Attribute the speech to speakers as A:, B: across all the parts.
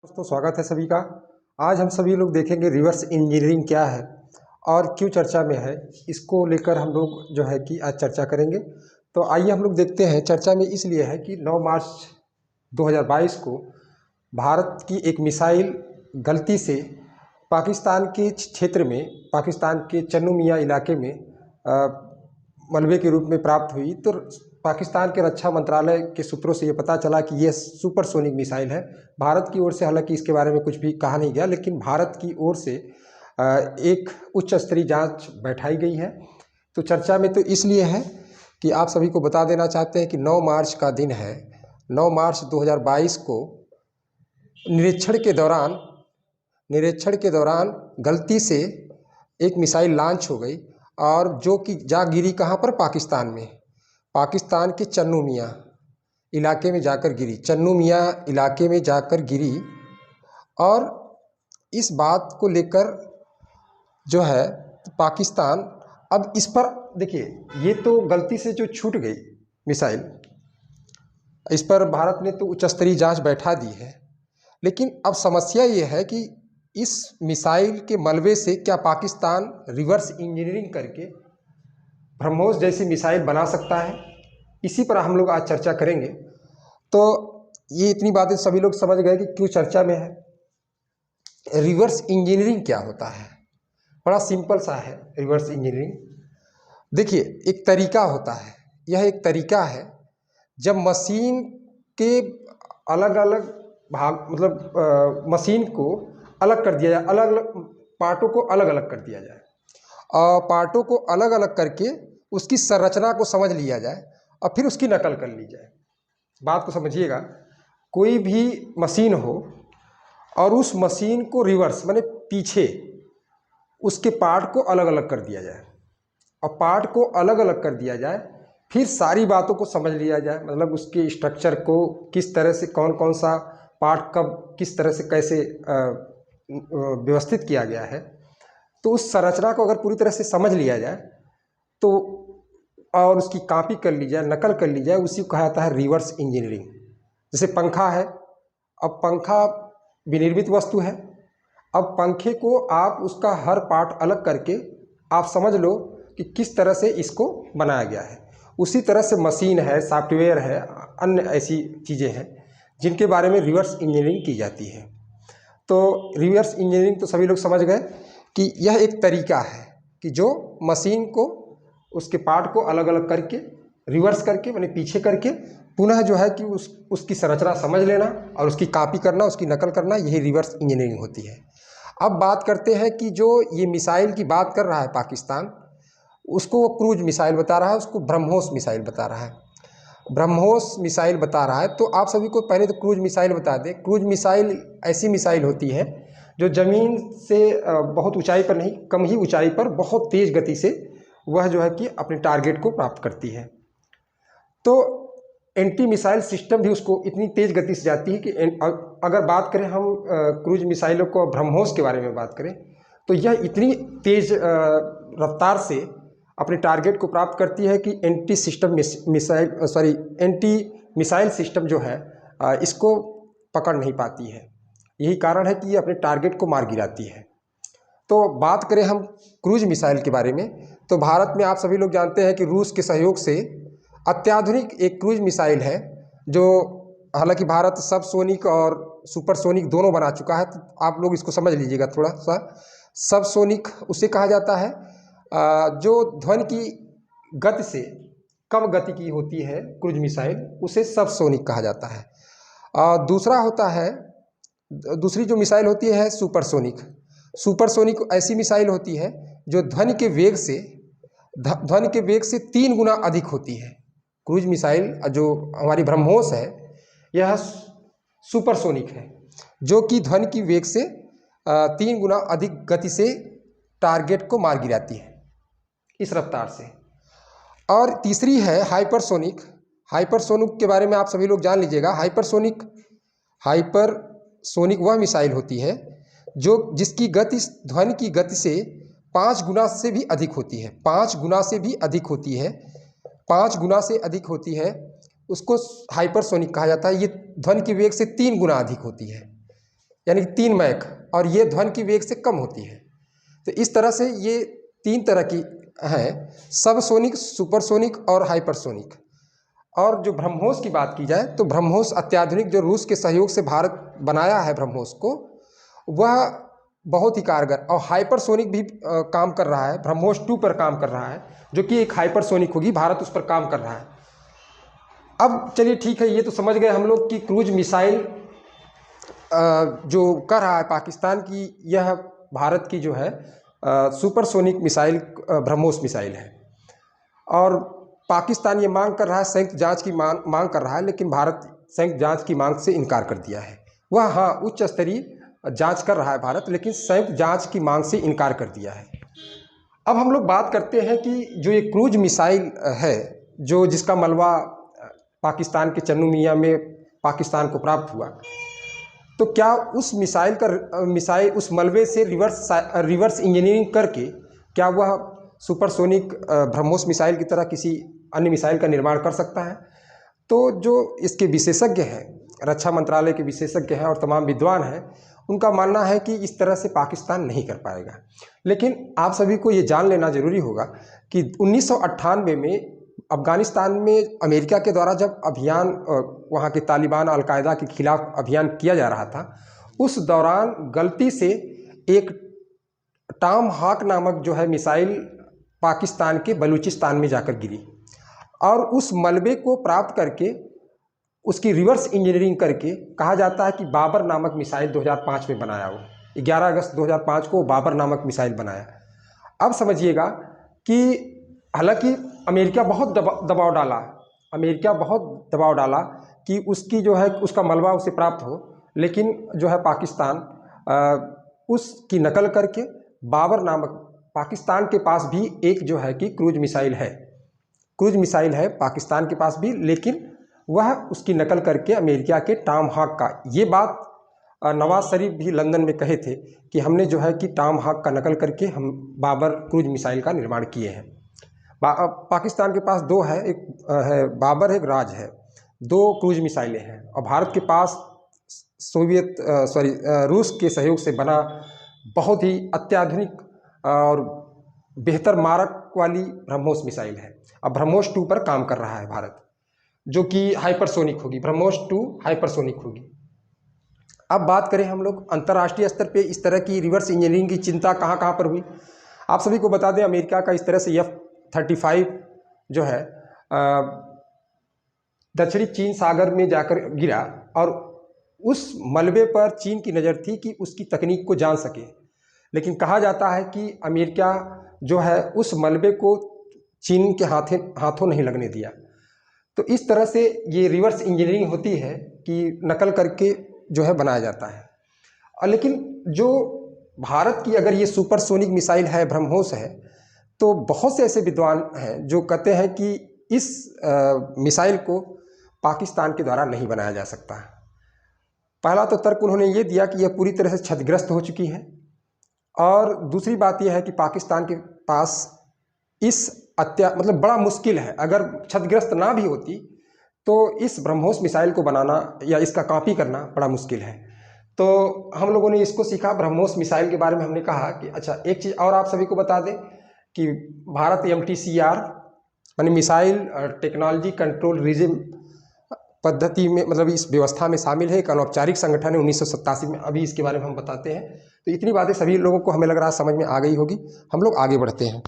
A: दोस्तों स्वागत है सभी का। आज हम सभी लोग देखेंगे रिवर्स इंजीनियरिंग क्या है और क्यों चर्चा में है, इसको लेकर हम लोग जो है कि आज चर्चा करेंगे। तो आइए हम लोग देखते हैं। चर्चा में इसलिए है कि 9 मार्च 2022 को भारत की एक मिसाइल गलती से पाकिस्तान के क्षेत्र में, पाकिस्तान के चन्नू मियाँ इलाके में मलबे के रूप में प्राप्त हुई। तो पाकिस्तान के रक्षा मंत्रालय के सूत्रों से ये पता चला कि यह सुपरसोनिक मिसाइल है। भारत की ओर से हालांकि इसके बारे में कुछ भी कहा नहीं गया, लेकिन भारत की ओर से एक उच्च स्तरीय जांच बैठाई गई है। तो चर्चा में तो इसलिए है कि आप सभी को बता देना चाहते हैं कि 9 मार्च का दिन है। 9 मार्च 2022 को निरीक्षण के दौरान गलती से एक मिसाइल लॉन्च हो गई और जो कि जा गिरी कहाँ पर, पाकिस्तान में, पाकिस्तान के चन्नू मियाँ इलाके में जाकर गिरी, चन्नू मियाँ इलाके में जाकर गिरी। और इस बात को लेकर जो है पाकिस्तान अब इस पर देखिए, ये तो गलती से जो छूट गई मिसाइल, इस पर भारत ने तो उच्च स्तरीय जांच बैठा दी है। लेकिन अब समस्या ये है कि इस मिसाइल के मलबे से क्या पाकिस्तान रिवर्स इंजीनियरिंग करके ब्रह्मोस जैसी मिसाइल बना सकता है? इसी पर हम लोग आज चर्चा करेंगे। तो ये इतनी बातें सभी लोग समझ गए कि क्यों चर्चा में है। रिवर्स इंजीनियरिंग क्या होता है? बड़ा सिंपल सा है रिवर्स इंजीनियरिंग। देखिए, एक तरीका होता है, यह एक तरीका है जब मशीन के अलग अलग भाग, मतलब मशीन को अलग कर दिया जाए, अलग अलग पार्टों को अलग अलग कर दिया जाए और पार्टों को अलग अलग करके उसकी संरचना को समझ लिया जाए और फिर उसकी नकल कर ली जाए। बात को समझिएगा, कोई भी मशीन हो और उस मशीन को रिवर्स माने पीछे उसके पार्ट को अलग अलग कर दिया जाए और पार्ट को अलग अलग कर दिया जाए, फिर सारी बातों को समझ लिया जाए, मतलब उसके स्ट्रक्चर को किस तरह से, कौन कौन सा पार्ट कब किस तरह से कैसे व्यवस्थित किया गया है। तो उस संरचना को अगर पूरी तरह से समझ लिया जाए तो और उसकी कॉपी कर ली जाए, नकल कर ली जाए, उसी को कहा जाता है रिवर्स इंजीनियरिंग। जैसे पंखा है, अब पंखा विनिर्मित वस्तु है, अब पंखे को आप उसका हर पार्ट अलग करके आप समझ लो कि किस तरह से इसको बनाया गया है। उसी तरह से मशीन है, सॉफ्टवेयर है, अन्य ऐसी चीज़ें हैं जिनके बारे में रिवर्स इंजीनियरिंग की जाती है। तो रिवर्स इंजीनियरिंग तो सभी लोग समझ गए कि यह एक तरीका है कि जो मशीन को उसके पार्ट को अलग अलग करके, रिवर्स करके माने पीछे करके, पुनः जो है कि उसकी संरचना समझ लेना और उसकी कॉपी करना, उसकी नकल करना, यही रिवर्स इंजीनियरिंग होती है। अब बात करते हैं कि जो ये मिसाइल की बात कर रहा है पाकिस्तान, उसको वो क्रूज मिसाइल बता रहा है, उसको ब्रह्मोस मिसाइल बता रहा है, ब्रह्मोस मिसाइल बता रहा है। तो आप सभी को पहले तो क्रूज मिसाइल बता दें। क्रूज मिसाइल ऐसी मिसाइल होती है जो ज़मीन से बहुत ऊंचाई पर नहीं, कम ही ऊंचाई पर बहुत तेज़ गति से वह जो है कि अपने टारगेट को प्राप्त करती है। तो एंटी मिसाइल सिस्टम भी उसको इतनी तेज़ गति से जाती है कि अगर बात करें हम क्रूज मिसाइलों को, ब्रह्मोस के बारे में बात करें, तो यह इतनी तेज़ रफ्तार से अपने टारगेट को प्राप्त करती है कि एंटी मिसाइल सिस्टम जो है इसको पकड़ नहीं पाती है। यही कारण है कि ये अपने टारगेट को मार गिराती है। तो बात करें हम क्रूज मिसाइल के बारे में, तो भारत में आप सभी लोग जानते हैं कि रूस के सहयोग से अत्याधुनिक एक क्रूज मिसाइल है, जो हालांकि भारत सबसोनिक और सुपरसोनिक दोनों बना चुका है। तो आप लोग इसको समझ लीजिएगा थोड़ा सा। सबसोनिक उसे कहा जाता है जो ध्वनि की गति से कम गति की होती है क्रूज मिसाइल, उसे सबसोनिक कहा जाता है। दूसरा होता है, दूसरी जो मिसाइल होती है सुपरसोनिक। सुपरसोनिक ऐसी मिसाइल होती है जो ध्वनि के वेग से 3 गुना अधिक होती है। क्रूज मिसाइल जो हमारी ब्रह्मोस है, यह सुपरसोनिक है, जो कि ध्वनि की वेग से 3 गुना अधिक गति से टारगेट को मार गिराती है इस रफ्तार से। और तीसरी है हाइपरसोनिक। हाइपरसोनिक के बारे में आप सभी लोग जान लीजिएगा। हाइपरसोनिक वह मिसाइल होती है जो जिसकी गति ध्वनि की गति से 5 गुना से भी अधिक होती है। 5 गुना से भी अधिक होती है, 5 गुना से अधिक होती है, उसको हाइपरसोनिक कहा जाता है। ये ध्वनि की वेग से 3 गुना अधिक होती है। यानी कि 3 मैक, और ये ध्वनि की वेग से कम होती है। तो इस तरह से ये 3 तरह की हैं, सबसोनिक, सुपरसोनिक और हाइपरसोनिक। और जो ब्रह्मोस की बात की जाए तो ब्रह्मोस अत्याधुनिक जो रूस के सहयोग से भारत बनाया है ब्रह्मोस को, वह बहुत ही कारगर और हाइपरसोनिक भी काम कर रहा है। ब्रह्मोस 2 पर काम कर रहा है, जो कि एक हाइपरसोनिक होगी, भारत उस पर काम कर रहा है। अब चलिए ठीक है, ये तो समझ गए हम लोग कि क्रूज मिसाइल जो कर रहा है पाकिस्तान की, यह भारत की जो है सुपरसोनिक मिसाइल ब्रह्मोस मिसाइल है। और पाकिस्तान ये मांग कर रहा है, संयुक्त जांच की मांग कर रहा है, लेकिन भारत संयुक्त जांच की मांग से इनकार कर दिया है। वह हाँ, उच्च स्तरीय जांच कर रहा है भारत, लेकिन संयुक्त जांच की मांग से इनकार कर दिया है। अब हम लोग बात करते हैं कि जो ये क्रूज मिसाइल है, जो जिसका मलबा पाकिस्तान के चन्नू मियां में पाकिस्तान को प्राप्त हुआ, तो क्या उस मिसाइल उस मलबे से रिवर्स इंजीनियरिंग करके क्या वह सुपरसोनिक ब्रह्मोस मिसाइल की तरह किसी अन्य मिसाइल का निर्माण कर सकता है? तो जो इसके विशेषज्ञ हैं, रक्षा मंत्रालय के विशेषज्ञ हैं और तमाम विद्वान हैं, उनका मानना है कि इस तरह से पाकिस्तान नहीं कर पाएगा। लेकिन आप सभी को ये जान लेना जरूरी होगा कि 1998 में अफगानिस्तान में अमेरिका के द्वारा जब अभियान वहाँ के तालिबान अलकायदा के खिलाफ अभियान किया जा रहा था, उस दौरान गलती से एक टॉम हॉक नामक जो है मिसाइल पाकिस्तान के बलूचिस्तान में जाकर गिरी, और उस मलबे को प्राप्त करके उसकी रिवर्स इंजीनियरिंग करके कहा जाता है कि बाबर नामक मिसाइल 2005 में बनाया। वो 11 अगस्त 2005 को बाबर नामक मिसाइल बनाया। अब समझिएगा कि हालांकि अमेरिका बहुत दबाव डाला कि उसकी जो है उसका मलबा उसे प्राप्त हो, लेकिन जो है पाकिस्तान उसकी नकल करके बाबर नामक, पाकिस्तान के पास भी एक जो है कि क्रूज मिसाइल है पाकिस्तान के पास भी, लेकिन वह उसकी नकल करके अमेरिका के टॉम हॉक का, ये बात नवाज शरीफ भी लंदन में कहे थे कि हमने जो है कि टॉम हॉक का नकल करके हम बाबर क्रूज मिसाइल का निर्माण किए हैं। पाकिस्तान के पास 2 है, एक है बाबर, एक राज है, 2 क्रूज मिसाइलें हैं। और भारत के पास रूस के सहयोग से बना बहुत ही अत्याधुनिक और बेहतर मारक वाली ब्रह्मोस मिसाइल है। अब ब्रह्मोस 2 पर काम कर रहा है भारत, जो कि हाइपरसोनिक होगी। ब्रह्मोस 2 हाइपरसोनिक होगी। अब बात करें हम लोग अंतर्राष्ट्रीय स्तर पे इस तरह की रिवर्स इंजीनियरिंग की चिंता कहाँ कहाँ पर हुई। आप सभी को बता दें, अमेरिका का इस तरह से F-35 जो है दक्षिणी चीन सागर में जाकर गिरा, और उस मलबे पर चीन की नज़र थी कि उसकी तकनीक को जान सके, लेकिन कहा जाता है कि अमेरिका जो है उस मलबे को चीन के हाथों नहीं लगने दिया। तो इस तरह से ये रिवर्स इंजीनियरिंग होती है कि नकल करके जो है बनाया जाता है। और लेकिन जो भारत की अगर ये सुपरसोनिक मिसाइल है, ब्रह्मोस है, तो बहुत से ऐसे विद्वान हैं जो कहते हैं कि इस मिसाइल को पाकिस्तान के द्वारा नहीं बनाया जा सकता। पहला तो तर्क उन्होंने ये दिया कि यह पूरी तरह से क्षतिग्रस्त हो चुकी है, और दूसरी बात यह है कि पाकिस्तान के पास इस मतलब बड़ा मुश्किल है, अगर क्षतिग्रस्त ना भी होती तो इस ब्रह्मोस मिसाइल को बनाना या इसका कॉपी करना बड़ा मुश्किल है। तो हम लोगों ने इसको सीखा ब्रह्मोस मिसाइल के बारे में। हमने कहा कि अच्छा, एक चीज़ और आप सभी को बता दें कि भारत MTCR यानी मिसाइल टेक्नोलॉजी कंट्रोल रिजिम पद्धति में, मतलब इस व्यवस्था में शामिल है, एक अनौपचारिक संगठन है 1987 में। अभी इसके बारे में हम बताते हैं। तो इतनी बातें सभी लोगों को हमें लग रहा है समझ में आ गई होगी। हम लोग आगे बढ़ते हैं।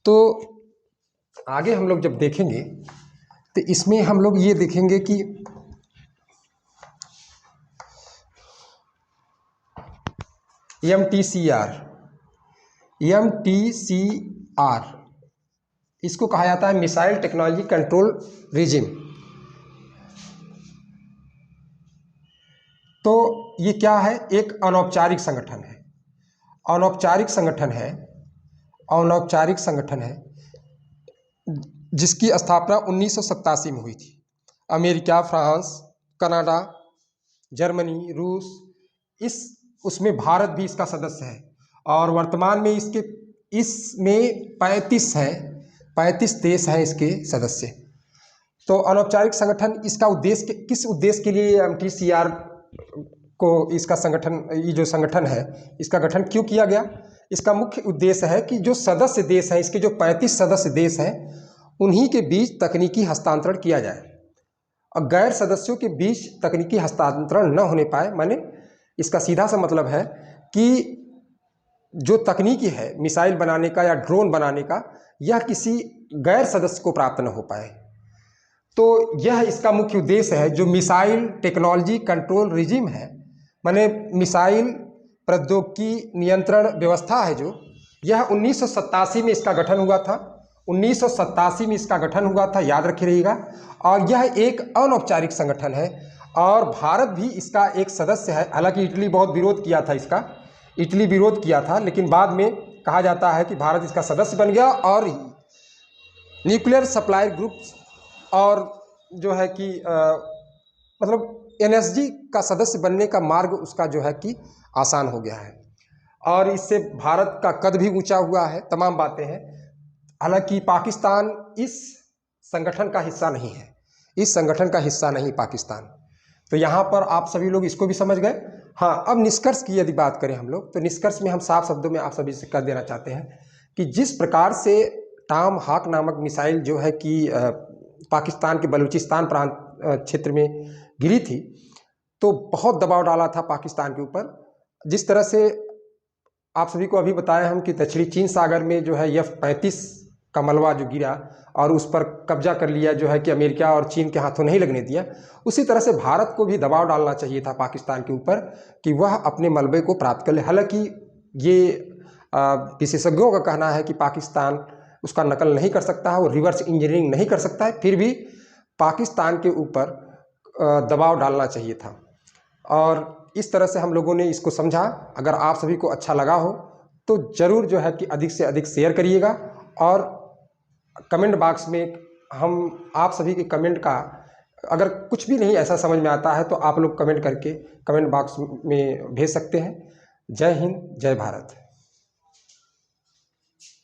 A: तो आगे हम लोग जब देखेंगे तो इसमें हम लोग ये देखेंगे कि MTCR इसको कहा जाता है मिसाइल टेक्नोलॉजी कंट्रोल रिजिम। तो ये क्या है? एक अनौपचारिक संगठन है, अनौपचारिक संगठन है जिसकी स्थापना 1987 में हुई थी। अमेरिका, फ्रांस, कनाडा, जर्मनी, रूस, उसमें भारत भी इसका सदस्य है, और वर्तमान में इसमें 35 देश हैं इसके सदस्य। तो अनौपचारिक संगठन, इसका उद्देश्य, किस उद्देश्य के लिए MTCR को इसका संगठन, ये जो संगठन है इसका गठन क्यों किया गया? इसका मुख्य उद्देश्य है कि जो सदस्य देश हैं, इसके जो 35 सदस्य देश हैं, उन्हीं के बीच तकनीकी हस्तांतरण किया जाए और गैर सदस्यों के बीच तकनीकी हस्तांतरण न होने पाए। माने इसका सीधा सा मतलब है कि जो तकनीकी है मिसाइल बनाने का या ड्रोन बनाने का, यह किसी गैर सदस्य को प्राप्त न हो पाए। तो यह इसका मुख्य उद्देश्य है। जो मिसाइल टेक्नोलॉजी कंट्रोल रिजिम है, माने मिसाइल प्रौद्योगिकी नियंत्रण व्यवस्था है, जो यह 1987 में इसका गठन हुआ था। 1987 में इसका गठन हुआ था, याद रखे रहिएगा। और यह एक अनौपचारिक संगठन है और भारत भी इसका एक सदस्य है। हालांकि इटली बहुत विरोध किया था इसका, इटली विरोध किया था, लेकिन बाद में कहा जाता है कि भारत इसका सदस्य बन गया और न्यूक्लियर सप्लायर ग्रुप्स और जो है कि मतलब NSG का सदस्य बनने का मार्ग उसका जो है कि आसान हो गया है और इससे भारत का कद भी ऊंचा हुआ है। तमाम बातें हैं। हालांकि पाकिस्तान इस संगठन का हिस्सा नहीं है, इस संगठन का हिस्सा नहीं पाकिस्तान। तो यहाँ पर आप सभी लोग इसको भी समझ गए। हाँ, अब निष्कर्ष की यदि बात करें हम लोग, तो निष्कर्ष में हम साफ शब्दों में आप सभी से कह देना चाहते हैं कि जिस प्रकार से टॉम हाक नामक मिसाइल जो है कि पाकिस्तान के बलूचिस्तान प्रांत क्षेत्र में गिरी थी, तो बहुत दबाव डाला था पाकिस्तान के ऊपर। जिस तरह से आप सभी को अभी बताया हम कि दक्षिणी चीन सागर में जो है F-35 का मलबा जो गिरा और उस पर कब्जा कर लिया, जो है कि अमेरिका और चीन के हाथों नहीं लगने दिया, उसी तरह से भारत को भी दबाव डालना चाहिए था पाकिस्तान के ऊपर कि वह अपने मलबे को प्राप्त कर ले। हालांकि ये विशेषज्ञों का कहना है कि पाकिस्तान उसका नकल नहीं कर सकता है, वो रिवर्स इंजीनियरिंग नहीं कर सकता है, फिर भी पाकिस्तान के ऊपर दबाव डालना चाहिए था। और इस तरह से हम लोगों ने इसको समझा। अगर आप सभी को अच्छा लगा हो तो ज़रूर जो है कि अधिक से अधिक शेयर करिएगा और कमेंट बॉक्स में हम आप सभी के कमेंट का, अगर कुछ भी नहीं ऐसा समझ में आता है तो आप लोग कमेंट करके कमेंट बॉक्स में भेज सकते हैं। जय हिंद, जय भारत।